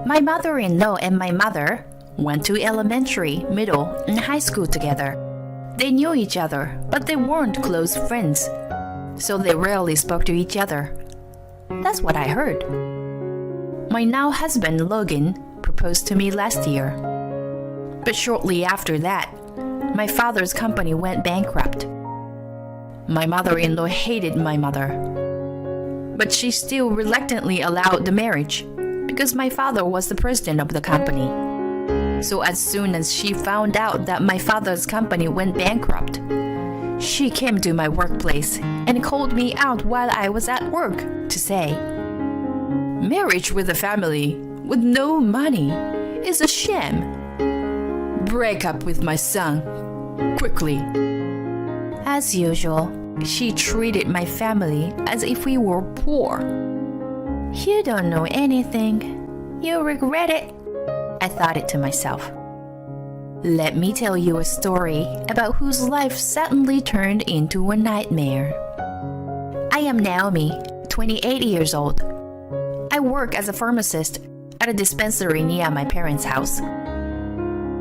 My mother-in-law and my mother went to elementary, middle, and high school together. They knew each other, but they weren't close friends, so they rarely spoke to each other. That's what I heard. My now husband, Logan, proposed to me last year. But shortly after that, my father's company went bankrupt. My mother-in-law hated my mother, but she still reluctantly allowed the marriage because my father was the president of the company. So as soon as she found out that my father's company went bankrupt, she came to my workplace and called me out while I was at work to say, "Marriage with a family with no money is a shame. Break up with my son, quickly." As usual, she treated my family as if we were poor. "You don't know anything. You'll regret it," I thought it to myself. Let me tell you a story about whose life suddenly turned into a nightmare. I am Naomi, 28 years old. I work as a pharmacist at a dispensary near my parents' house.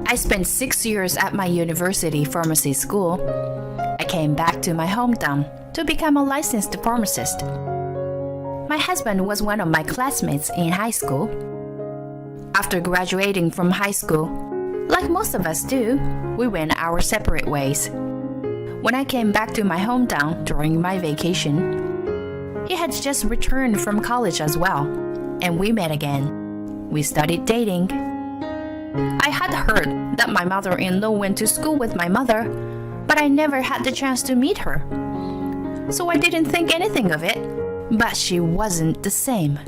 I spent 6 years at my university pharmacy school. I came back to my hometown to become a licensed pharmacist. My husband was one of my classmates in high school. After graduating from high school, like most of us do, we went our separate ways. When I came back to my hometown during my vacation, he had just returned from college as well, and we met again. We started dating. I had heard that my mother-in-law went to school with my mother, but I never had the chance to meet her. So I didn't think anything of it, but she wasn't the same.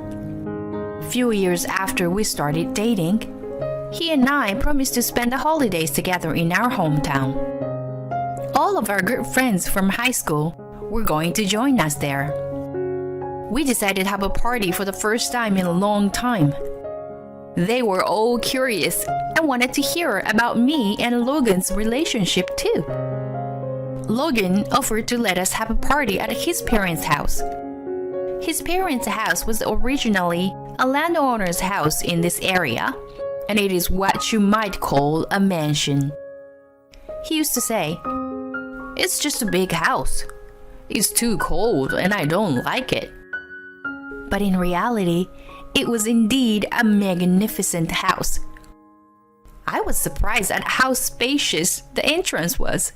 Few years after we started dating, he and I promised to spend the holidays together in our hometown. All of our good friends from high school were going to join us there. We decided to have a party for the first time in a long time. They were all curious and wanted to hear about me and Logan's relationship too. Logan offered to let us have a party at his parents' house. His parents' house was originally a landowner's house in this area, and it is what you might call a mansion. He used to say, "It's just a big house. It's too cold and I don't like it." But in reality, it was indeed a magnificent house. I was surprised at how spacious the entrance was.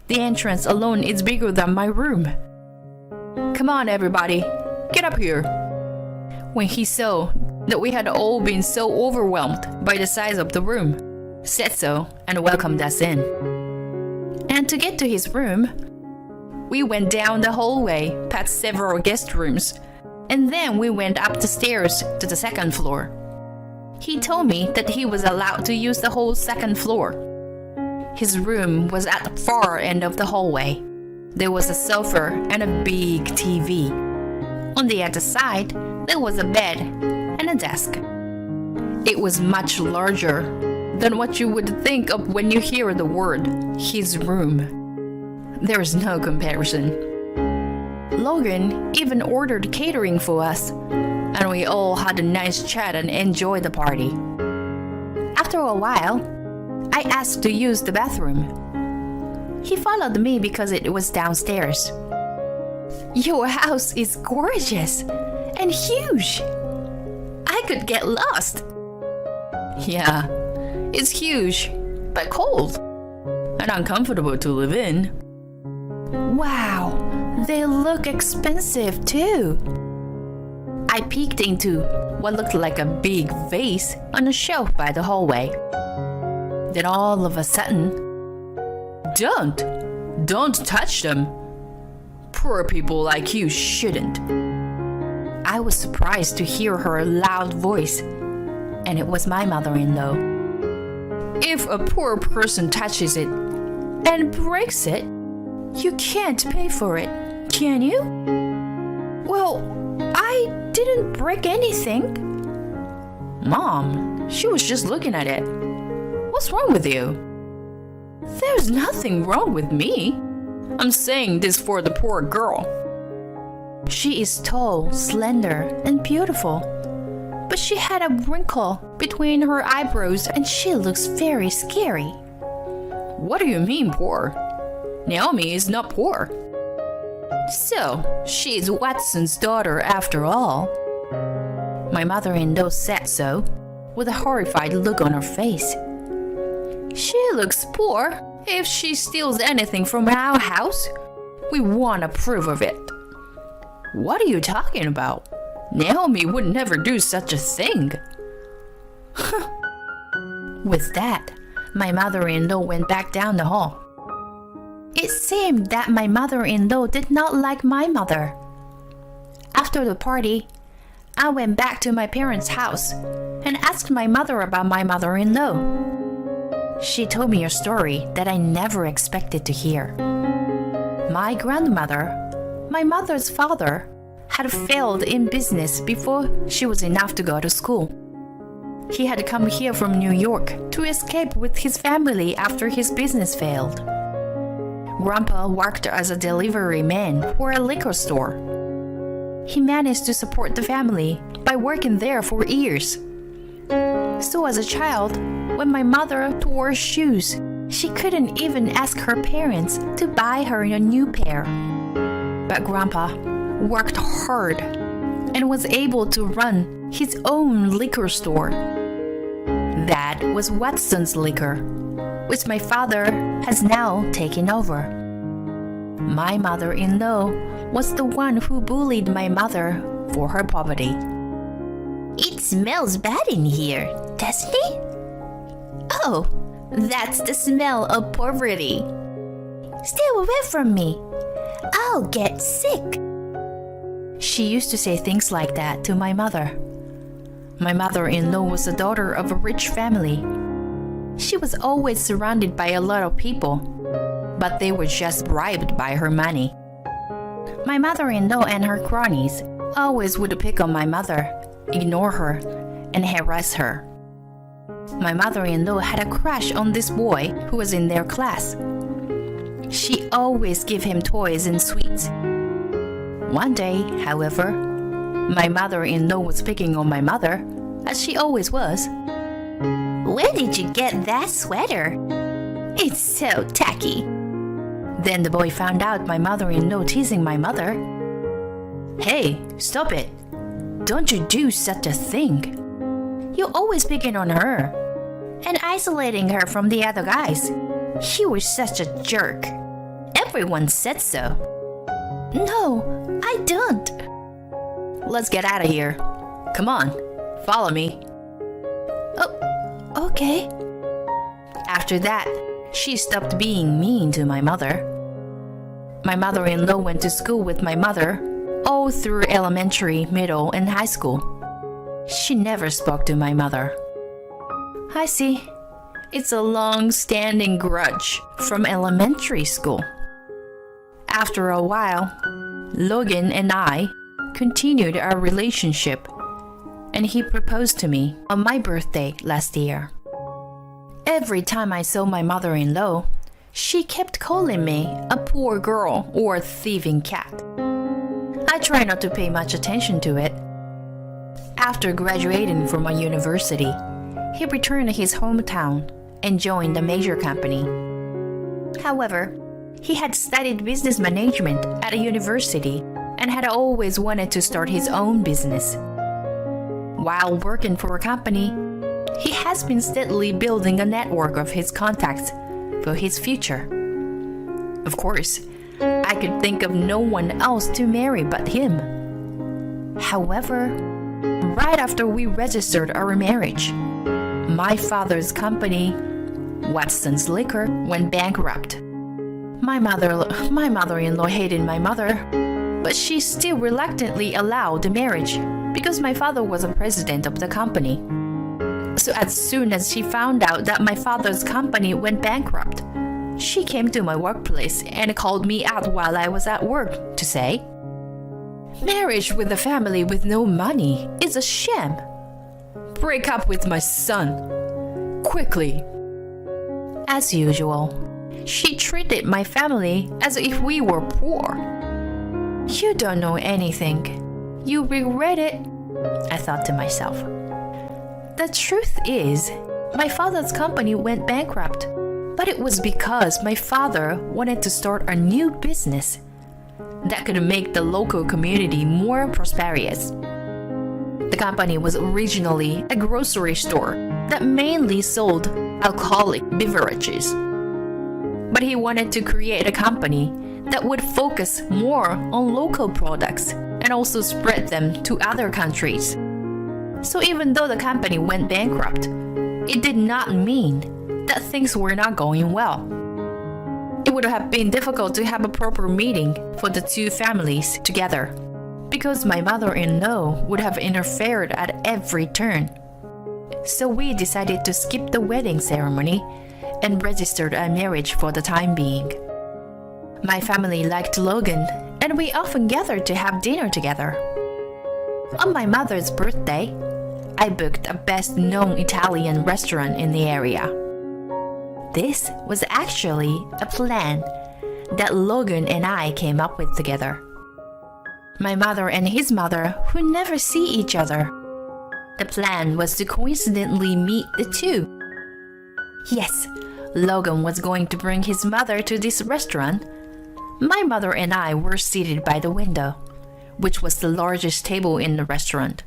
The entrance alone is bigger than my room. "Come on, everybody, get up here." When he saw that we had all been so overwhelmed by the size of the room, said so and welcomed us in. And to get to his room, we went down the hallway past several guest rooms, and then we went up the stairs to the second floor. He told me that he was allowed to use the whole second floor. His room was at the far end of the hallway. There was a sofa and a big TV. On the other side, there was a bed and a desk. It was much larger than what you would think of when you hear the word his room. There is no comparison. Logan even ordered catering for us, and we all had a nice chat and enjoyed the party. After a while, I asked to use the bathroom. He followed me because it was downstairs. "Your house is gorgeous and huge. I could get lost." "Yeah, it's huge, but cold and uncomfortable to live in." "Wow, they look expensive too." I peeked into what looked like a big vase on a shelf by the hallway. Then all of a sudden, Don't touch them. Poor people like you shouldn't." I was surprised to hear her loud voice, and it was my mother-in-law. "If a poor person touches it and breaks it, you can't pay for it, can you?" "Well, I didn't break anything." "Mom, she was just looking at it. What's wrong with you?" "There's nothing wrong with me. I'm saying this for the poor girl. She is tall, slender, and beautiful. but she had a wrinkle between her eyebrows and she looks very scary. What do you mean poor? Naomi is not poor. So, she's Watson's daughter after all. My mother-in-law said so, with a horrified look on her face. She looks poor. If she steals anything from our house, we won't approve of it. What are you talking about? Naomi would never do such a thing. With that, my mother-in-law went back down the hall. It seemed that my mother-in-law did not like my mother. After the party, I went back to my parents' house and asked my mother about my mother-in-law. She told me a story that I never expected to hear. My grandmother, my mother's father, had failed in business before she was enough to go to school. He had come here from New York to escape with his family after his business failed. Grandpa worked as a delivery man for a liquor store. He managed to support the family by working there for years. So as a child, when my mother tore shoes, she couldn't even ask her parents to buy her a new pair. But Grandpa worked hard and was able to run his own liquor store. That was Watson's Liquor, which my father has now taken over. My mother-in-law was the one who bullied my mother for her poverty. It smells bad in here, doesn't it? Oh, that's the smell of poverty. Stay away from me. I'll get sick. She used to say things like that to my mother. My mother-in-law was the daughter of a rich family. She was always surrounded by a lot of people, but they were just bribed by her money. My mother-in-law and her cronies always would pick on my mother, ignore her, and harass her. My mother-in-law had a crush on this boy who was in their class. She always gave him toys and sweets. One day, however, my mother-in-law was picking on my mother, as she always was. Where did you get that sweater? It's so tacky. Then the boy found out my mother-in-law teasing my mother. Hey, stop it. Don't you do such a thing. You're always picking on her and isolating her from the other guys. She was such a jerk. Everyone said so. No, I don't. Let's get out of here. Come on, follow me. Oh, okay. After that, she stopped being mean to my mother. My mother-in-law went to school with my mother all through elementary, middle, and high school. She never spoke to my mother. I see. It's a long-standing grudge from elementary school. After a while, Logan and I continued our relationship, and he proposed to me on my birthday last year. Every time I saw my mother-in-law, she kept calling me a poor girl or a thieving cat. I try not to pay much attention to it. After graduating from a university, he returned to his hometown and joined a major company. However, he had studied business management at a university and had always wanted to start his own business. While working for a company, he has been steadily building a network of his contacts for his future. Of course, I could think of no one else to marry but him. However, right after we registered our marriage, my father's company, Watson's Liquor, went bankrupt. My mother-in-law hated my mother, but she still reluctantly allowed the marriage because my father was the president of the company. So as soon as she found out that my father's company went bankrupt, she came to my workplace and called me out while I was at work to say, "Marriage with a family with no money is a sham. Break up with my son. Quickly." As usual, she treated my family as if we were poor. You don't know anything. You regret it, I thought to myself. The truth is, my father's company went bankrupt, but it was because my father wanted to start a new business that could make the local community more prosperous. The company was originally a grocery store that mainly sold alcoholic beverages. But he wanted to create a company that would focus more on local products and also spread them to other countries. So even though the company went bankrupt, it did not mean that things were not going well. It would have been difficult to have a proper meeting for the two families together, because my mother-in-law would have interfered at every turn. So we decided to skip the wedding ceremony and registered our marriage for the time being. My family liked Logan, and we often gathered to have dinner together. On my mother's birthday, I booked a best-known Italian restaurant in the area. This was actually a plan that Logan and I came up with together. My mother and his mother would never see each other. The plan was to coincidentally meet the two. Yes, Logan was going to bring his mother to this restaurant. My mother and I were seated by the window, which was the largest table in the restaurant.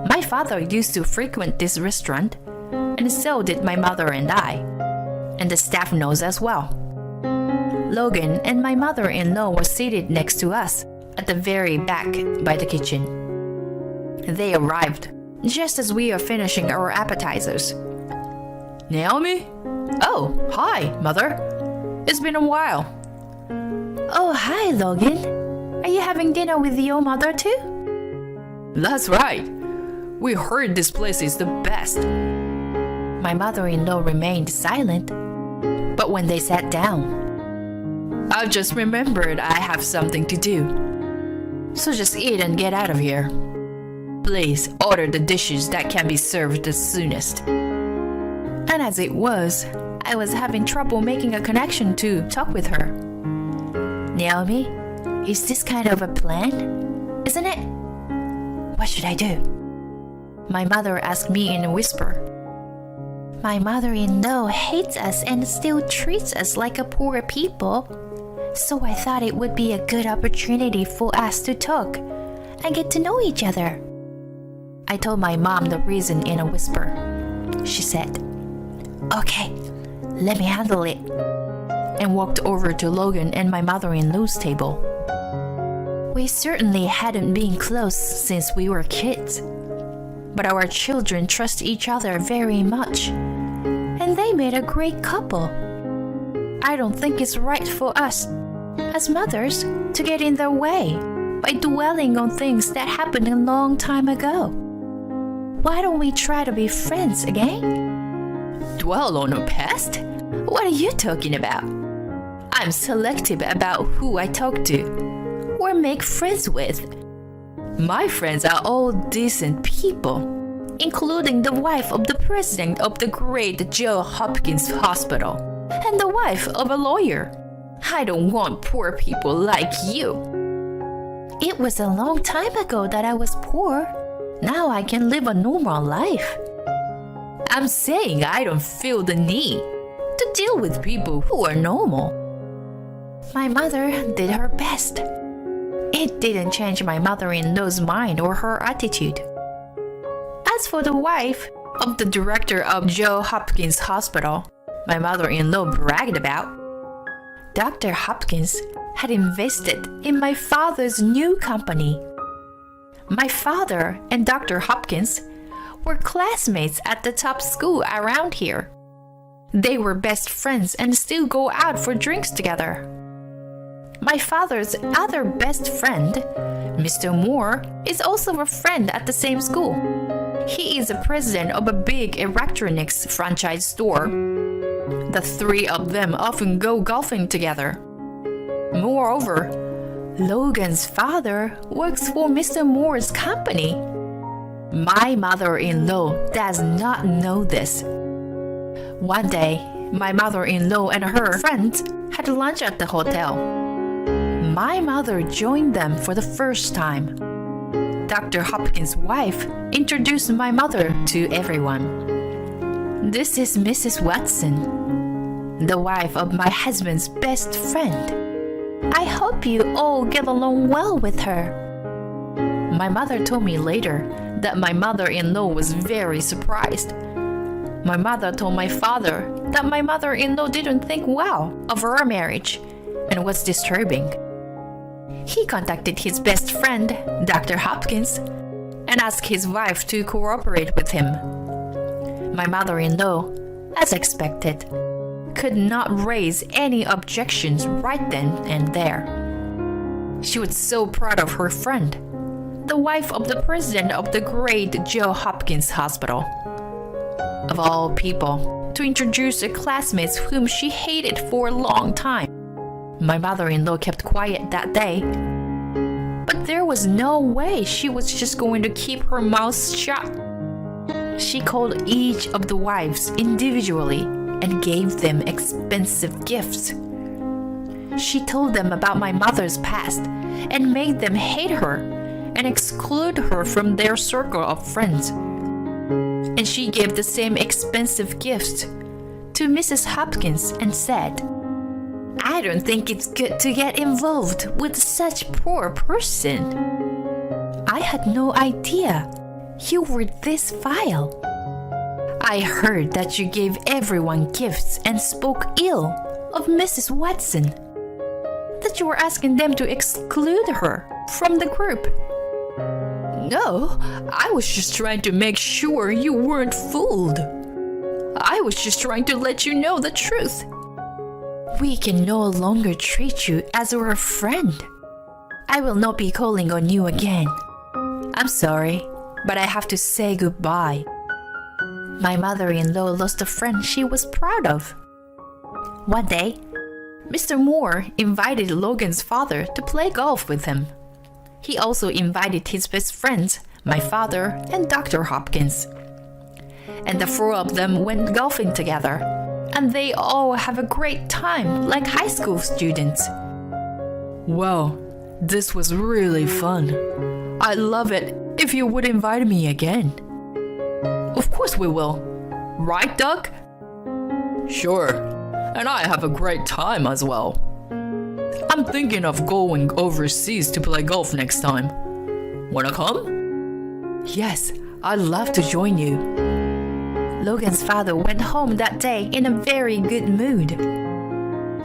My father used to frequent this restaurant, and so did my mother and I, and the staff knows as well. Logan and my mother-in-law were seated next to us at the very back by the kitchen. They arrived just as we are finishing our appetizers. Naomi? Oh, hi, Mother. It's been a while. Oh, hi, Logan. Are you having dinner with your mother too? That's right. We heard this place is the best. My mother-in-law remained silent, but when they sat down, I've just remembered I have something to do. So just eat and get out of here. Please order the dishes that can be served the soonest. And as it was, I was having trouble making a connection to talk with her. Naomi, is this kind of a plan? Isn't it? What should I do? My mother asked me in a whisper. My mother-in-law hates us and still treats us like a poor people. So I thought it would be a good opportunity for us to talk and get to know each other. I told my mom the reason in a whisper. She said, "Okay, let me handle it," and walked over to Logan and my mother-in-law's table. We certainly hadn't been close since we were kids, but our children trust each other very much, and they made a great couple. I don't think it's right for us, as mothers, to get in their way by dwelling on things that happened a long time ago. Why don't we try to be friends again? Dwell on our past? What are you talking about? I'm selective about who I talk to or make friends with. My friends are all decent people, including the wife of the president of the great Johns Hopkins Hospital and the wife of a lawyer. I don't want poor people like you. It was a long time ago that I was poor. Now I can live a normal life. I'm saying I don't feel the need to deal with people who are normal. My mother did her best. It didn't change my mother-in-law's mind or her attitude. As for the wife of the director of Johns Hopkins Hospital, my mother-in-law bragged about, Dr. Hopkins had invested in my father's new company. My father and Dr. Hopkins were classmates at the top school around here. They were best friends and still go out for drinks together. My father's other best friend, Mr. Moore, is also a friend at the same school. He is the president of a big electronics franchise store. The three of them often go golfing together. Moreover, Logan's father works for Mr. Moore's company. My mother-in-law does not know this. One day, my mother-in-law and her friends had lunch at the hotel. My mother joined them for the first time. Dr. Hopkins' wife introduced my mother to everyone. This is Mrs. Watson, the wife of my husband's best friend. I hope you all get along well with her. My mother told me later that my mother-in-law was very surprised. My mother told my father that my mother-in-law didn't think well of our marriage and was disturbing. He contacted his best friend, Dr. Hopkins, and asked his wife to cooperate with him. My mother-in-law, as expected, could not raise any objections right then and there. She was so proud of her friend, the wife of the president of the great Johns Hopkins Hospital. Of all people, to introduce a classmate whom she hated for a long time. My mother-in-law kept quiet that day, but there was no way she was just going to keep her mouth shut. She called each of the wives individually and gave them expensive gifts. She told them about my mother's past and made them hate her and exclude her from their circle of friends. And she gave the same expensive gifts to Mrs. Hopkins and said, I don't think it's good to get involved with such poor person. I had no idea you were this vile. I heard that you gave everyone gifts and spoke ill of Mrs. Watson, that you were asking them to exclude her from the group. No, I was just trying to make sure you weren't fooled. I was just trying to let you know the truth. We can no longer treat you as our friend. I will not be calling on you again. I'm sorry, but I have to say goodbye. My mother-in-law lost a friend she was proud of. One day, Mr. Moore invited Logan's father to play golf with him. He also invited his best friends, my father and Dr. Hopkins. And the four of them went golfing together, and they all have a great time like high school students. Wow, this was really fun. I'd love it if you would invite me again. Of course we will. Right, Doug? Sure, and I have a great time as well. I'm thinking of going overseas to play golf next time. Wanna come? Yes, I'd love to join you. Logan's father went home that day in a very good mood.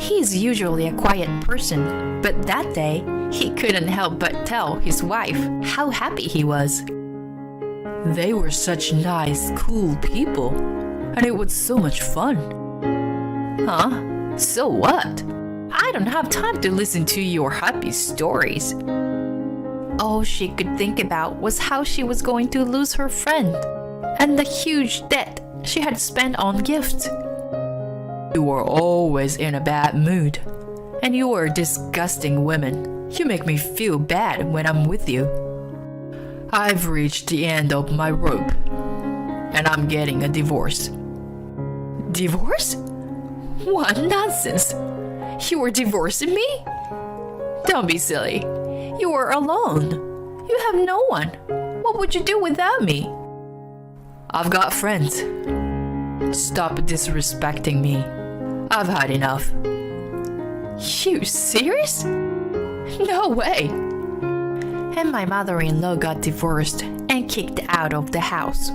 He is usually a quiet person, but that day he couldn't help but tell his wife how happy he was. They were such nice, cool people, and it was so much fun. Huh? So what? I don't have time to listen to your happy stories. All she could think about was how she was going to lose her friend and the huge debt she had spent on gifts. You are always in a bad mood, and you are a disgusting woman. You make me feel bad when I'm with you. I've reached the end of my rope, and I'm getting a divorce. Divorce? What nonsense! You were divorcing me? Don't be silly. You are alone. You have no one. What would you do without me? I've got friends. Stop disrespecting me. I've had enough. You serious? No way. And my mother-in-law got divorced and kicked out of the house.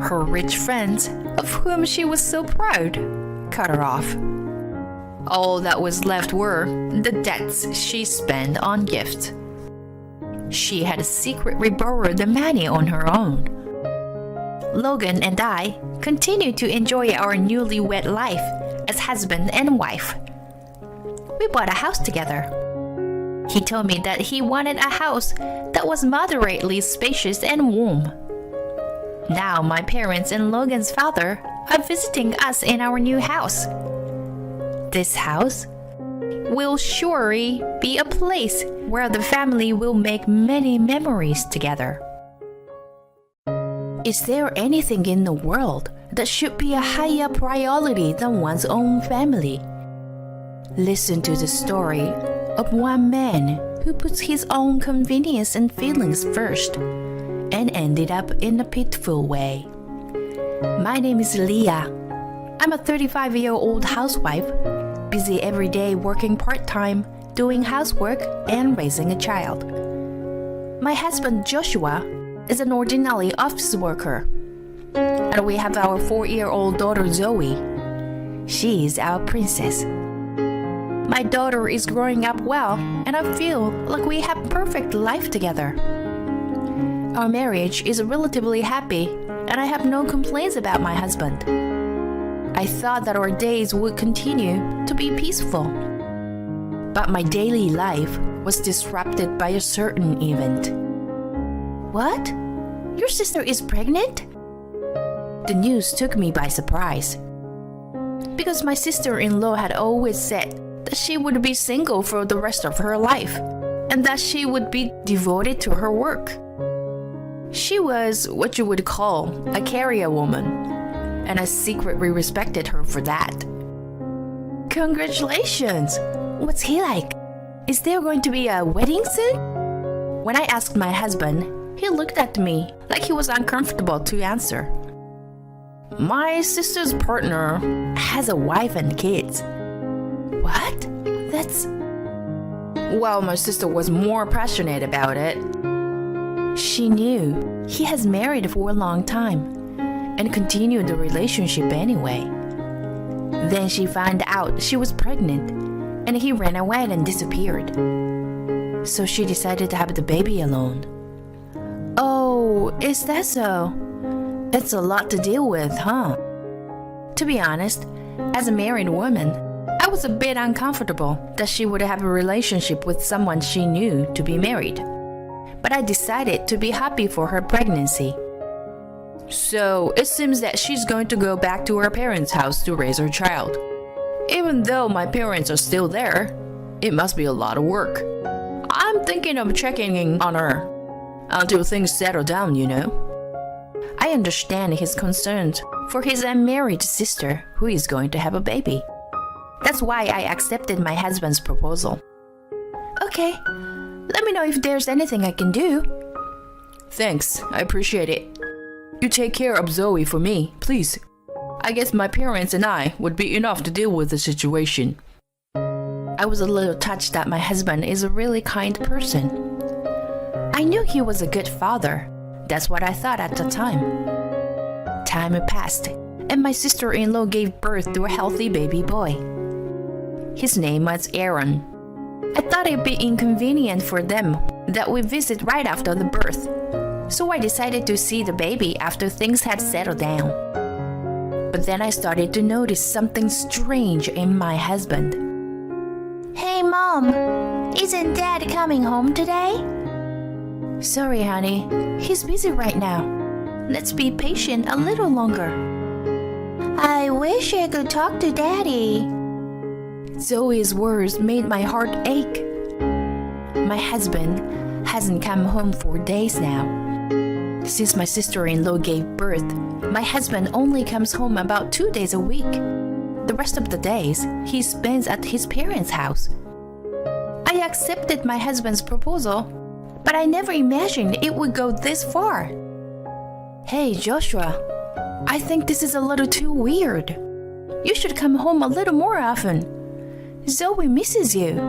Her rich friends, of whom she was so proud, cut her off. All that was left were the debts she spent on gifts. She had secretly borrowed the money on her own. Logan and I continued to enjoy our newlywed life as husband and wife. We bought a house together. He told me that he wanted a house that was moderately spacious and warm. Now my parents and Logan's father are visiting us in our new house. This house will surely be a place where the family will make many memories together. Is there anything in the world that should be a higher priority than one's own family? Listen to the story of one man who puts his own convenience and feelings first and ended up in a pitiful way. My name is Leah. I'm a 35-year-old housewife, busy every day working part-time, doing housework, and raising a child. My husband Joshua is an ordinary office worker, and we have our 4-year-old daughter Zoe. She is our princess. My daughter is growing up well, and I feel like we have a perfect life together. Our marriage is relatively happy, and I have no complaints about my husband. I thought that our days would continue to be peaceful. But my daily life was disrupted by a certain event. What? Your sister is pregnant? The news took me by surprise. Because my sister-in-law had always said that she would be single for the rest of her life, and that she would be devoted to her work. She was what you would call a career woman, and I secretly respected her for that. Congratulations! What's he like? Is there going to be a wedding soon? When I asked my husband, he looked at me like he was uncomfortable to answer. My sister's partner has a wife and kids. What? That's... Well, my sister was more passionate about it. She knew he has married for a long time and continued the relationship anyway. Then she found out she was pregnant and he ran away and disappeared. So she decided to have the baby alone. Oh, is that so? It's a lot to deal with, huh? To be honest, as a married woman, I was a bit uncomfortable that she would have a relationship with someone she knew to be married. But I decided to be happy for her pregnancy. So it seems that she's going to go back to her parents' house to raise her child. Even though my parents are still there, it must be a lot of work. I'm thinking of checking in on her until things settle down, you know. I understand his concerns for his unmarried sister who is going to have a baby. That's why I accepted my husband's proposal. Okay, let me know if there's anything I can do. Thanks, I appreciate it. You take care of Zoe for me, please. I guess my parents and I would be enough to deal with the situation. I was a little touched that my husband is a really kind person. I knew he was a good father. That's what I thought at the time. Time passed, and my sister-in-law gave birth to a healthy baby boy. His name was Aaron. I thought it'd be inconvenient for them that we visit right after the birth, so I decided to see the baby after things had settled down. But then I started to notice something strange in my husband. Hey, Mom, isn't Dad coming home today? Sorry, honey, he's busy right now. Let's be patient a little longer. I wish I could talk to Daddy. Zoe's words made my heart ache. My husband hasn't come home for days now. Since my sister-in-law gave birth, my husband only comes home about 2 days a week. The rest of the days, he spends at his parents' house. I accepted my husband's proposal, but I never imagined it would go this far. Hey, Joshua, I think this is a little too weird. You should come home a little more often. Zoe misses you.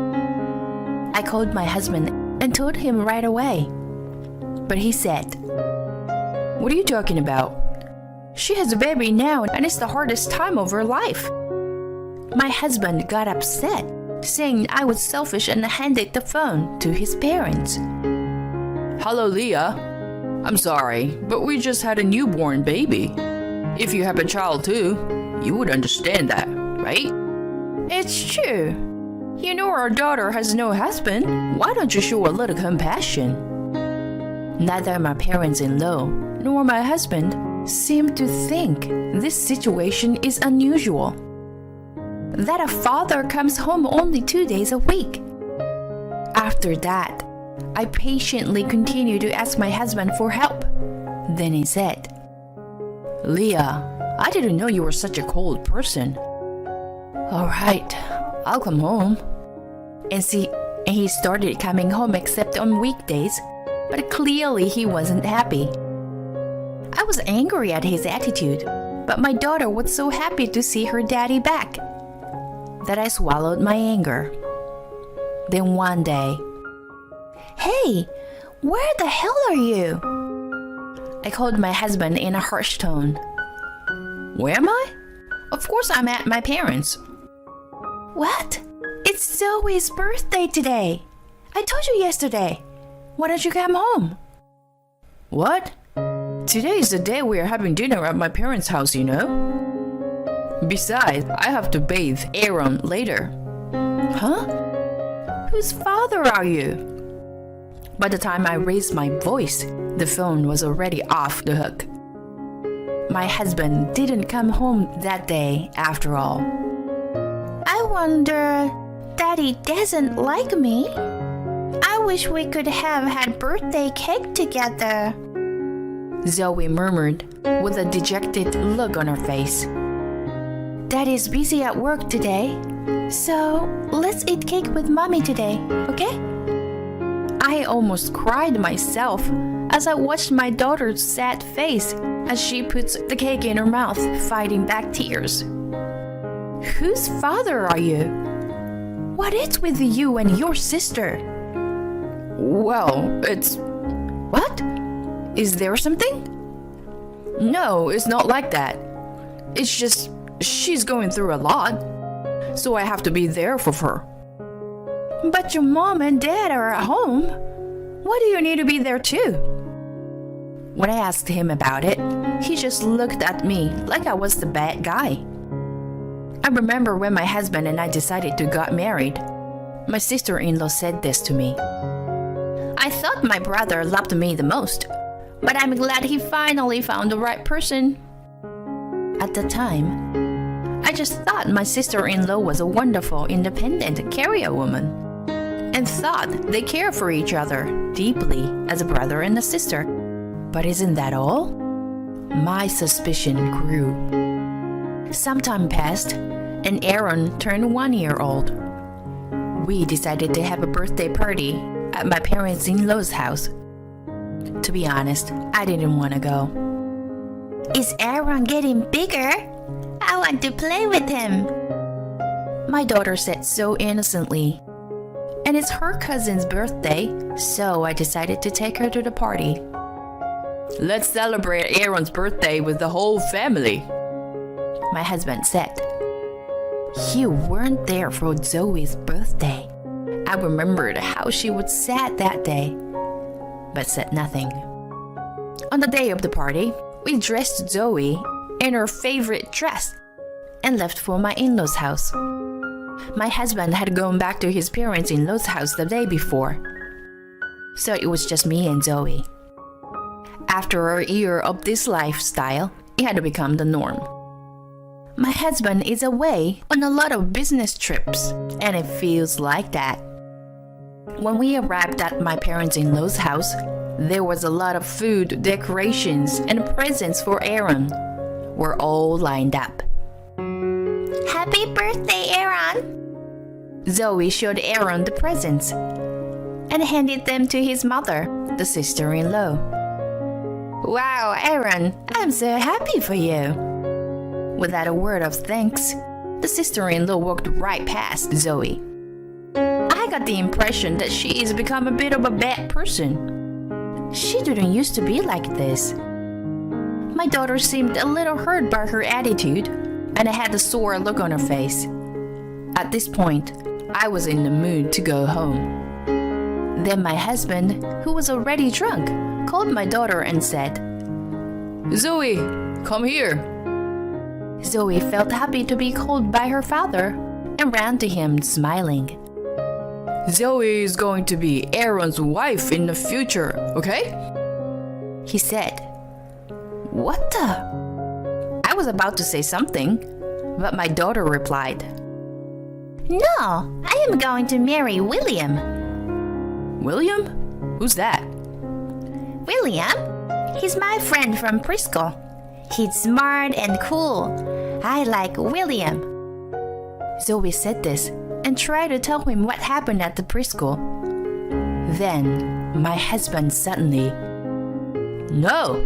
I called my husband and told him right away. But he said, What are you talking about? She has a baby now and it's the hardest time of her life. My husband got upset, saying I was selfish and handed the phone to his parents. Hello, Leah. I'm sorry, but we just had a newborn baby. If you have a child too, you would understand that, right? It's true. You know our daughter has no husband. Why don't you show a little compassion? Neither my parents-in-law nor my husband seem to think this situation is unusual. That a father comes home only 2 days a week. After that, I patiently continued to ask my husband for help. Then he said, Leah, I didn't know you were such a cold person. All right, I'll come home. And see, and he started coming home except on weekdays, but clearly he wasn't happy. I was angry at his attitude, but my daughter was so happy to see her daddy back that I swallowed my anger. Then one day, "Hey, where the hell are you?" I called my husband in a harsh tone. "Where am I? Of course I'm at my parents'." "What? It's Zoe's birthday today. I told you yesterday. Why don't you come home?" "What? Today is the day we are having dinner at my parents' house, you know. Besides, I have to bathe Aaron later." "Huh? Whose father are you?" By the time I raised my voice, the phone was already off the hook. My husband didn't come home that day after all. "I wonder, Daddy doesn't like me. I wish we could have had birthday cake together," Zoe murmured with a dejected look on her face. "Daddy's busy at work today, so let's eat cake with Mommy today, okay?" I almost cried myself as I watched my daughter's sad face as she puts the cake in her mouth, fighting back tears. "Whose father are you? What is with you and your sister?" "Well, it's..." "What? Is there something?" "No, it's not like that. It's just she's going through a lot, so I have to be there for her." "But your mom and dad are at home. Why do you need to be there too?" When I asked him about it, he just looked at me like I was the bad guy. I remember when my husband and I decided to get married, my sister-in-law said this to me. "I thought my brother loved me the most, but I'm glad he finally found the right person." At the time, I just thought my sister-in-law was a wonderful, independent career woman and thought they care for each other deeply as a brother and a sister. But isn't that all? My suspicion grew. Some time passed, and Aaron turned 1 year old. We decided to have a birthday party at my parents-in-law's house. To be honest, I didn't want to go. "Is Aaron getting bigger? I want to play with him," my daughter said so innocently. And it's her cousin's birthday, so I decided to take her to the party. "Let's celebrate Aaron's birthday with the whole family," my husband said. You weren't there for Zoe's birthday. I remembered how she was sad that day, but said nothing. On the day of the party, we dressed Zoe in her favorite dress and left for my in-laws' house. My husband had gone back to his parents-in-law's house the day before, so it was just me and Zoe. After a year of this lifestyle, it had become the norm. My husband is away on a lot of business trips, and it feels like that. When we arrived at my parents-in-law's house, there was a lot of food, decorations, and presents for Aaron. We're all lined up. "Happy birthday, Aaron!" Zoe showed Aaron the presents and handed them to his mother, the sister-in-law. "Wow, Aaron, I'm so happy for you." Without a word of thanks, the sister-in-law walked right past Zoe. I got the impression that she has become a bit of a bad person. She didn't used to be like this. My daughter seemed a little hurt by her attitude, and I had a sore look on her face. At this point, I was in the mood to go home. Then my husband, who was already drunk, called my daughter and said, "Zoe, come here." Zoe felt happy to be called by her father and ran to him smiling. "Zoe is going to be Aaron's wife in the future, okay?" he said. "What the?" I was about to say something, but my daughter replied, "No, I am going to marry William." "William? Who's that?" "William? He's my friend from preschool. He's smart and cool. I like William." Zoe said this and tried to tell him what happened at the preschool. Then, my husband suddenly, "No,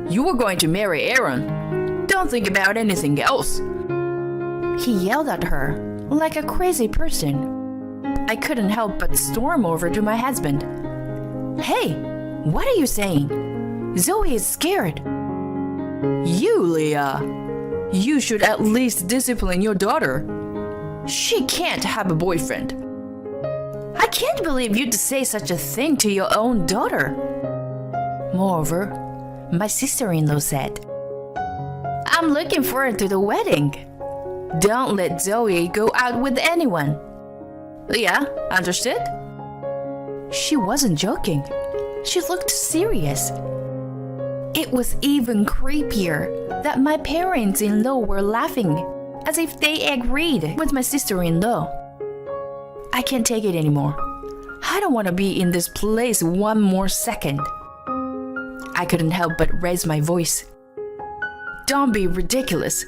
you were going to marry Aaron. Don't think about anything else." He yelled at her like a crazy person. I couldn't help but storm over to my husband. "Hey, what are you saying? Zoe is scared." "You, Leah, you should at least discipline your daughter. She can't have a boyfriend." "I can't believe you'd say such a thing to your own daughter." Moreover, my sister-in-law said, "I'm looking forward to the wedding. Don't let Zoe go out with anyone." "Yeah, understood?" She wasn't joking. She looked serious. It was even creepier that my parents-in-law were laughing, as if they agreed with my sister-in-law. I can't take it anymore. I don't want to be in this place one more second. I couldn't help but raise my voice. "Don't be ridiculous.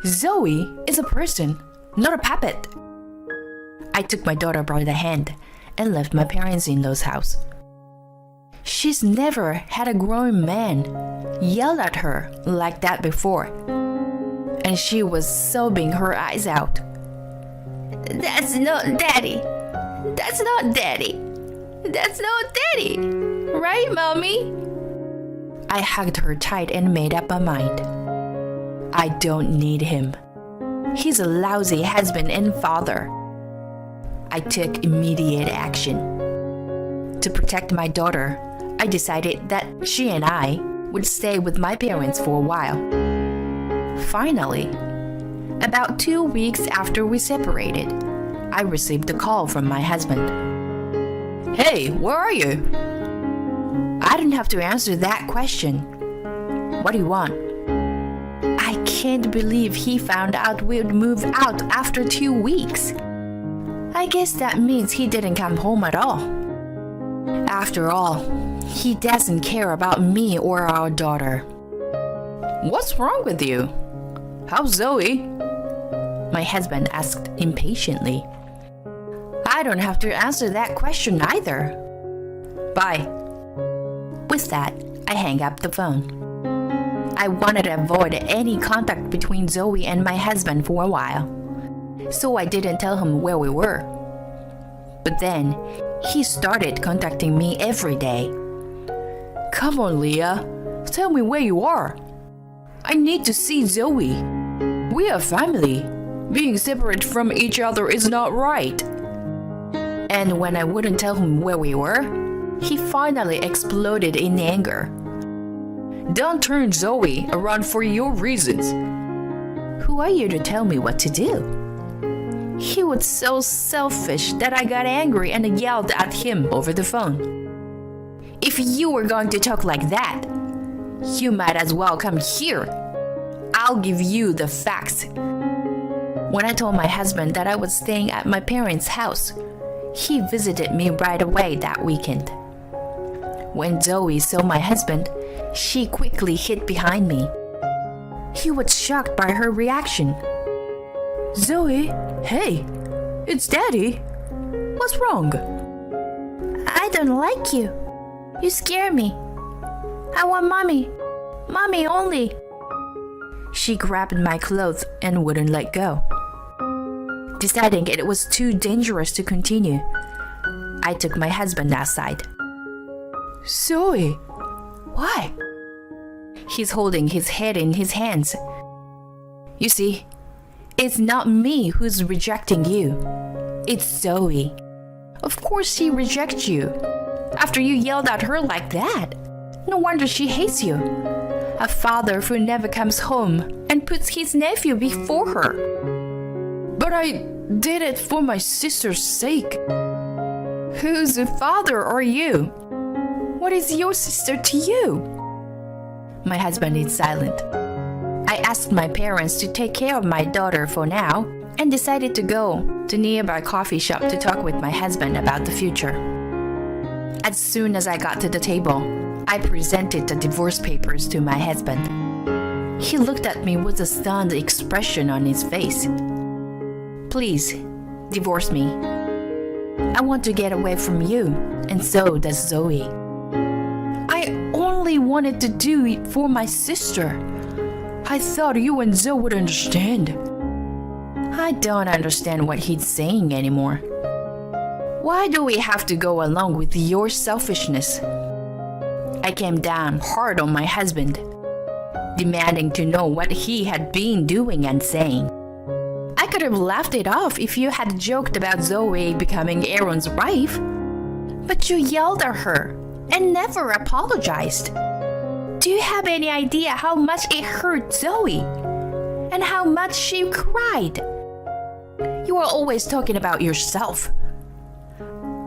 Zoe is a person, not a puppet." I took my daughter by the hand and left my parents-in-law's house. She's never had a grown man yell at her like that before, and she was sobbing her eyes out. "That's not Daddy. That's not Daddy. That's not Daddy. Right, Mommy?" I hugged her tight and made up my mind. I don't need him. He's a lousy husband and father. I took immediate action. To protect my daughter, I decided that she and I would stay with my parents for a while. Finally, about 2 weeks after we separated, I received a call from my husband. "Hey, where are you?" I didn't have to answer that question. "What do you want?" I can't believe he found out we'd move out after 2 weeks. I guess that means he didn't come home at all. After all, he doesn't care about me or our daughter. "What's wrong with you? How's Zoe?" My husband asked impatiently. I don't have to answer that question either. Bye. With that, I hang up the phone. I wanted to avoid any contact between Zoe and my husband for a while, so I didn't tell him where we were. But then, he started contacting me every day. "Come on, Leah. Tell me where you are. I need to see Zoe. We are family. Being separate from each other is not right." And when I wouldn't tell him where we were, he finally exploded in anger. "Don't turn Zoe around for your reasons. Who are you to tell me what to do?" He was so selfish that I got angry and yelled at him over the phone. "If you were going to talk like that, you might as well come here. I'll give you the facts." When I told my husband that I was staying at my parents' house, he visited me right away that weekend. When Zoe saw my husband, she quickly hid behind me. He was shocked by her reaction. "Zoe, hey, it's Daddy. What's wrong?" "I don't like you. You scare me. I want Mommy. Mommy only." She grabbed my clothes and wouldn't let go. Deciding it was too dangerous to continue, I took my husband outside. "Zoe, why?" He's holding his head in his hands. "You see, it's not me who's rejecting you. It's Zoe. Of course she rejects you. After you yelled at her like that. No wonder she hates you. A father who never comes home and puts his nephew before her." "But I did it for my sister's sake." "Whose father are you? What is your sister to you?" My husband is silent. I asked my parents to take care of my daughter for now and decided to go to a nearby coffee shop to talk with my husband about the future. As soon as I got to the table, I presented the divorce papers to my husband. He looked at me with a stunned expression on his face. "Please, divorce me. I want to get away from you, and so does Zoe. I only wanted to do it for my sister. I thought you and Zoe would understand. I don't understand what he's saying anymore. Why do we have to go along with your selfishness? I came down hard on my husband, demanding to know what he had been doing and saying. I could have laughed it off if you had joked about Zoe becoming Aaron's wife, but you yelled at her and never apologized. Do you have any idea how much it hurt Zoe and how much she cried? You are always talking about yourself.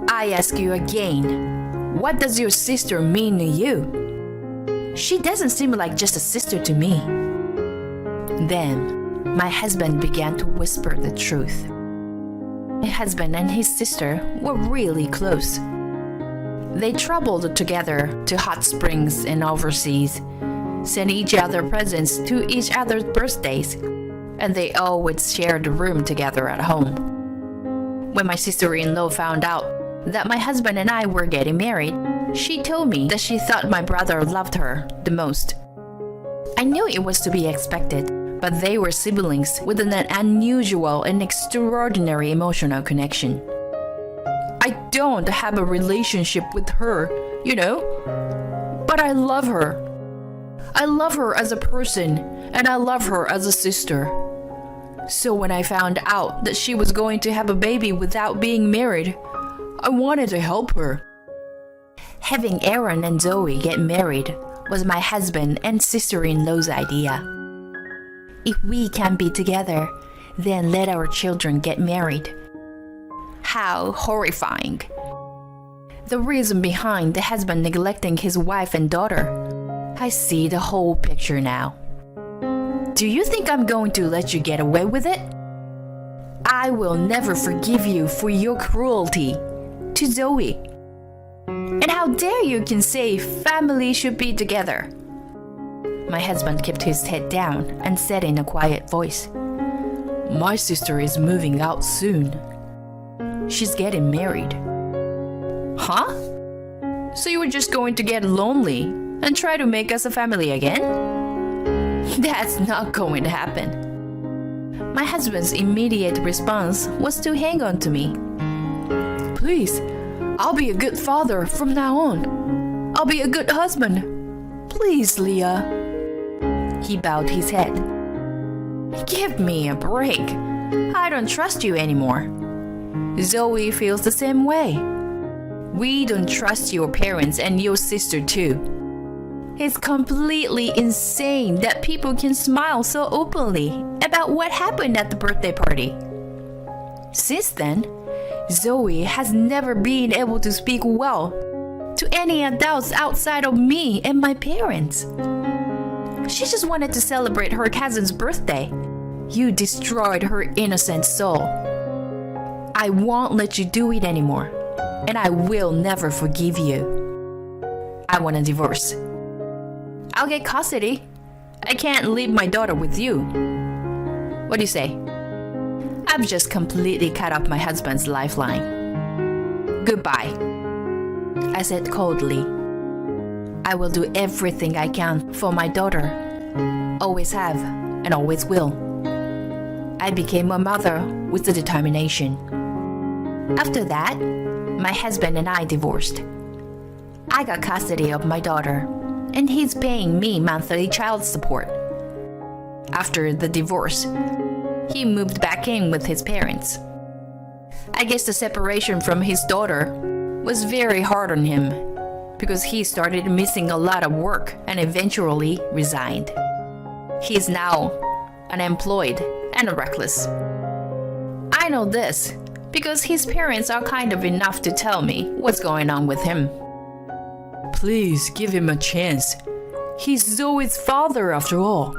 I ask you again, what does your sister mean to you? She doesn't seem like just a sister to me. Then, my husband began to whisper the truth. My husband and his sister were really close. They traveled together to hot springs and overseas, sent each other presents to each other's birthdays, and they always shared a room together at home. When my sister-in-law found out that my husband and I were getting married, she told me that she thought my brother loved her the most. I knew it was to be expected, but they were siblings with an unusual and extraordinary emotional connection. I don't have a relationship with her, but I love her. I love her as a person, and I love her as a sister. So when I found out that she was going to have a baby without being married, I wanted to help her. Having Aaron and Zoe get married was my husband and sister-in-law's idea. If we can be together, then let our children get married. How horrifying. The reason behind the husband neglecting his wife and daughter. I see the whole picture now. Do you think I'm going to let you get away with it? I will never forgive you for your cruelty to Zoe. And how dare you can say family should be together? My husband kept his head down and said in a quiet voice, My sister is moving out soon. She's getting married. Huh? So you were just going to get lonely and try to make us a family again? That's not going to happen. My husband's immediate response was to hang on to me. Please, I'll be a good father from now on. I'll be a good husband. Please, Leah. He bowed his head. Give me a break. I don't trust you anymore. Zoe feels the same way. We don't trust your parents and your sister too. It's completely insane that people can smile so openly about what happened at the birthday party. Since then, Zoe has never been able to speak well to any adults outside of me and my parents. She just wanted to celebrate her cousin's birthday. You destroyed her innocent soul. I won't let you do it anymore, and I will never forgive you. I want a divorce. I'll get custody. I can't leave my daughter with you. What do you say? I've just completely cut off my husband's lifeline. Goodbye, I said coldly. I will do everything I can for my daughter. Always have and always will. I became a mother with the determination. After that, my husband and I divorced. I got custody of my daughter, and he's paying me monthly child support. After the divorce, he moved back in with his parents. I guess the separation from his daughter was very hard on him because he started missing a lot of work and eventually resigned. He is now unemployed and reckless. I know this because his parents are kind enough to tell me what's going on with him. Please give him a chance. He's Zoe's father after all.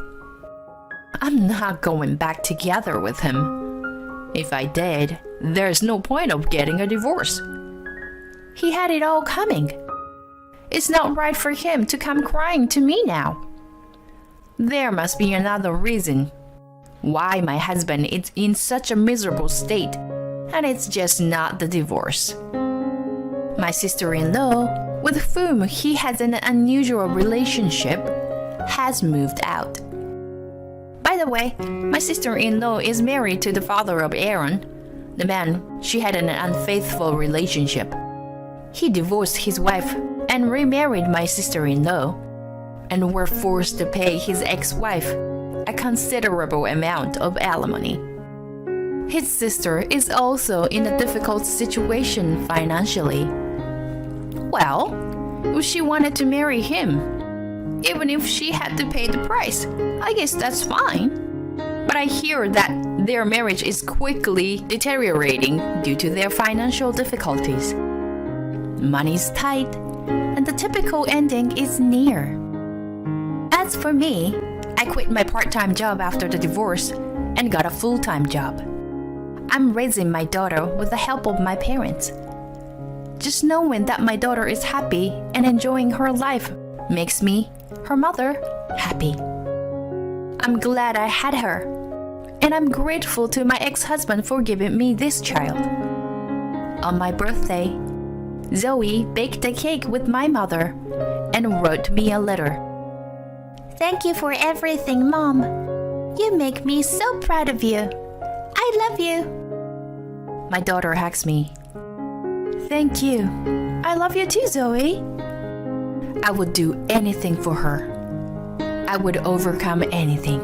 I'm not going back together with him. If I did, there's no point of getting a divorce. He had it all coming. It's not right for him to come crying to me now. There must be another reason why my husband is in such a miserable state, and and it's just not the divorce. My sister-in-law, with whom he has an unusual relationship, has moved out. By the way, my sister-in-law is married to the father of Aaron, the man she had an unfaithful relationship. He divorced his wife and remarried my sister-in-law, and were forced to pay his ex-wife a considerable amount of alimony. His sister is also in a difficult situation financially. Well, if she wanted to marry him, even if she had to pay the price, I guess that's fine. But I hear that their marriage is quickly deteriorating due to their financial difficulties. Money's tight, and the typical ending is near. As for me, I quit my part-time job after the divorce and got a full-time job. I'm raising my daughter with the help of my parents. Just knowing that my daughter is happy and enjoying her life makes me, her mother, happy. I'm glad I had her, and I'm grateful to my ex-husband for giving me this child. On my birthday, Zoe baked a cake with my mother and wrote me a letter. Thank you for everything, Mom. You make me so proud of you. I love you. My daughter hugs me. Thank you. I love you too, Zoe. I would do anything for her. I would overcome anything.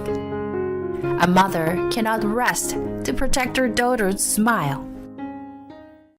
A mother cannot rest to protect her daughter's smile.